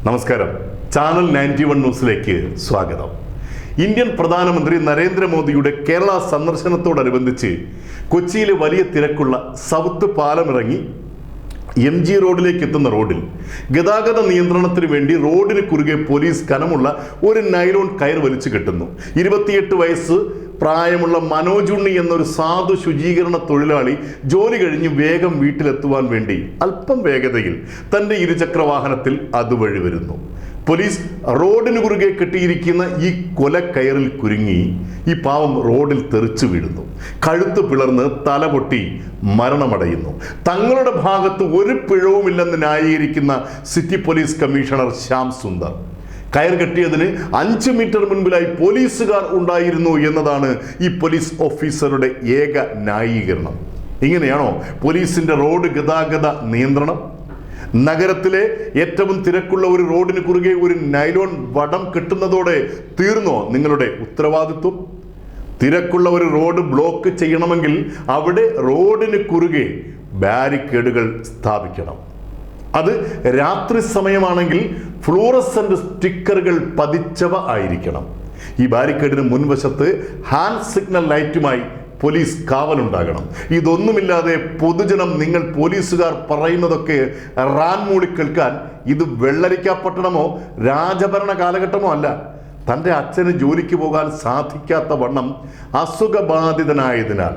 നമസ്കാരം. ചാനൽ 91 ന്യൂസിലേക്ക് സ്വാഗതം. ഇന്ത്യൻ പ്രധാനമന്ത്രി നരേന്ദ്രമോദിയുടെ കേരള സന്ദർശനത്തോടനുബന്ധിച്ച് കൊച്ചിയിലെ വലിയ തിരക്കുള്ള സൗത്ത് പാലമിറങ്ങി MG റോഡിലേക്ക് എത്തുന്ന റോഡിൽ ഗതാഗത നിയന്ത്രണത്തിന് വേണ്ടി റോഡിന് കുറുകെ പോലീസ് കനമുള്ള ഒരു നൈലോൺ കയർ വലിച്ചു കെട്ടുന്നു. 28 വയസ്സ് പ്രായമുള്ള മനോജ് ഉണ്ണി എന്നൊരു സാധു ശുചീകരണ തൊഴിലാളി ജോലി കഴിഞ്ഞ് വേഗം വീട്ടിലെത്തുവാൻ വേണ്ടി അല്പം വേഗതയിൽ തൻ്റെ ഇരുചക്ര വാഹനത്തിൽ അതുവഴി വരുന്നു. പോലീസ് റോഡിന് കുറുകെ കെട്ടിയിരിക്കുന്ന ഈ കൊലക്കയറിൽ കുരുങ്ങി ഈ പാവം റോഡിൽ തെറിച്ചു വീഴുന്നു. കഴുത്ത് പിളർന്ന് തല പൊട്ടി മരണമടയുന്നു. തങ്ങളുടെ ഭാഗത്ത് ഒരു പിഴവുമില്ലെന്ന് ന്യായീകരിക്കുന്ന city police commissioner Shyam Sundar കയർ കെട്ടിയതിന് 5 മീറ്റർ മുൻപിലായി പോലീസുകാർ ഉണ്ടായിരുന്നു എന്നതാണ് ഈ പോലീസ് ഓഫീസറുടെ ഏക ന്യായീകരണം. ഇങ്ങനെയാണോ പോലീസിന്റെ റോഡ് ഗതാഗത നിയന്ത്രണം? നഗരത്തിലെ ഏറ്റവും തിരക്കുള്ള ഒരു റോഡിന് കുറുകെ ഒരു നൈലോൺ വടം കെട്ടുന്നതോടെ തീർന്നോ നിങ്ങളുടെ ഉത്തരവാദിത്വം? തിരക്കുള്ള ഒരു റോഡ് ബ്ലോക്ക് ചെയ്യണമെങ്കിൽ അവിടെ റോഡിന് കുറുകെ ബാരിക്കേഡുകൾ സ്ഥാപിക്കണം. അത് രാത്രി സമയമാണെങ്കിൽ ഫ്ലൂറസെന്റ് സ്റ്റിക്കറുകൾ പതിച്ചവ ആയിരിക്കണം. ഈ ബാരിക്കേഡിന് മുൻവശത്ത് ഹാൻഡ് സിഗ്നൽ ലൈറ്റുമായി പോലീസ് കാവലുണ്ടാകണം. ഇതൊന്നുമില്ലാതെ പൊതുജനം നിങ്ങൾ പോലീസുകാർ പറയുന്നതൊക്കെ റാൻമൂളി കേൾക്കാൻ ഇത് വെള്ളരിക്കാപ്പട്ടണമോ രാജഭരണ കാലഘട്ടമോ അല്ല. തൻ്റെ അച്ഛന് ജോലിക്ക് പോകാൻ സാധിക്കാത്ത വണ്ണം അസുഖബാധിതനായതിനാൽ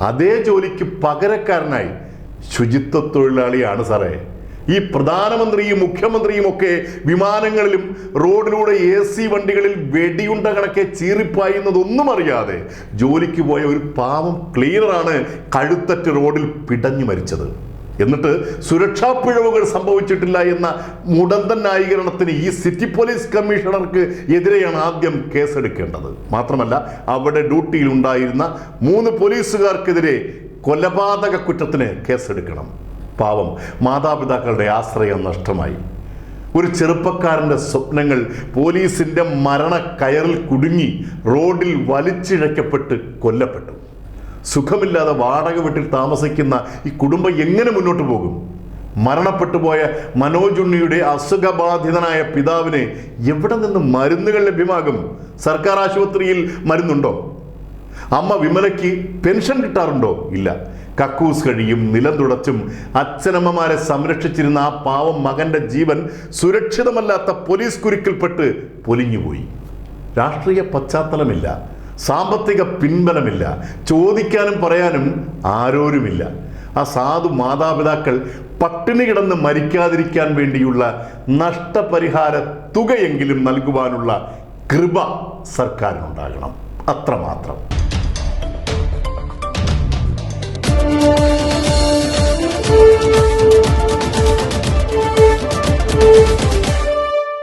അതേ ജോലിക്ക് പകരക്കാരനായി ശുചിത്വ തൊഴിലാളിയാണ് സാറേ. ഈ പ്രധാനമന്ത്രിയും മുഖ്യമന്ത്രിയും ഒക്കെ വിമാനങ്ങളിലും റോഡിലൂടെ AC വണ്ടികളിൽ വെടിയുണ്ട കണക്കെ ചീറിപ്പായുന്നതൊന്നും അറിയാതെ ജോലിക്ക് പോയ ഒരു പാവം ക്ലീനറാണ് കഴുത്തറ്റ് റോഡിൽ പിടഞ്ഞു മരിച്ചത്. എന്നിട്ട് സുരക്ഷാ പിഴവുകൾ സംഭവിച്ചിട്ടില്ല എന്ന മുടന്തൻ ന്യായീകരണത്തിന് ഈ സിറ്റി പോലീസ് കമ്മീഷണർക്ക് എതിരെയാണ് ആദ്യം കേസെടുക്കേണ്ടത്. മാത്രമല്ല അവിടെ ഡ്യൂട്ടിയിൽ ഉണ്ടായിരുന്ന 3 പോലീസുകാർക്കെതിരെ കൊലപാതക കുറ്റത്തിന് കേസെടുക്കണം. പാവം മാതാപിതാക്കളുടെ ആശ്രയം നഷ്ടമായി. ഒരു ചെറുപ്പക്കാരൻ്റെ സ്വപ്നങ്ങൾ പോലീസിന്റെ മരണക്കയറിൽ കുടുങ്ങി റോഡിൽ വലിച്ചിഴക്കപ്പെട്ട് കൊല്ലപ്പെട്ടു. സുഖമില്ലാതെ വാടക വീട്ടിൽ താമസിക്കുന്ന ഈ കുടുംബം എങ്ങനെ മുന്നോട്ട് പോകും? മരണപ്പെട്ടു പോയ മനോജ് ഉണ്ണിയുടെ അസുഖബാധിതനായ പിതാവിന് എവിടെ നിന്ന് മരുന്നുകൾ ലഭ്യമാകും? സർക്കാർ ആശുപത്രിയിൽ മരുന്നുണ്ടോ? അമ്മ വിമലയ്ക്ക് പെൻഷൻ കിട്ടാറുണ്ടോ? ഇല്ല. കക്കൂസ് കഴിയും നിലം തുടച്ചും അച്ഛനമ്മമാരെ സംരക്ഷിച്ചിരുന്ന ആ പാവം മകന്റെ ജീവൻ സുരക്ഷിതമല്ലാത്ത പോലീസ് കുരുക്കിൽപ്പെട്ട് പൊലിഞ്ഞുപോയി. രാഷ്ട്രീയ പശ്ചാത്തലമില്ല, സാമ്പത്തിക പിൻബലമില്ല, ചോദിക്കാനും പറയാനും ആരോരുമില്ല. ആ സാധു മാതാപിതാക്കൾ പട്ടിണി കിടന്ന് മരിക്കാതിരിക്കാൻ വേണ്ടിയുള്ള നഷ്ടപരിഹാര തുകയെങ്കിലും നൽകുവാനുള്ള കൃപ സർക്കാരിനുണ്ടാകണം. അത്രമാത്രം.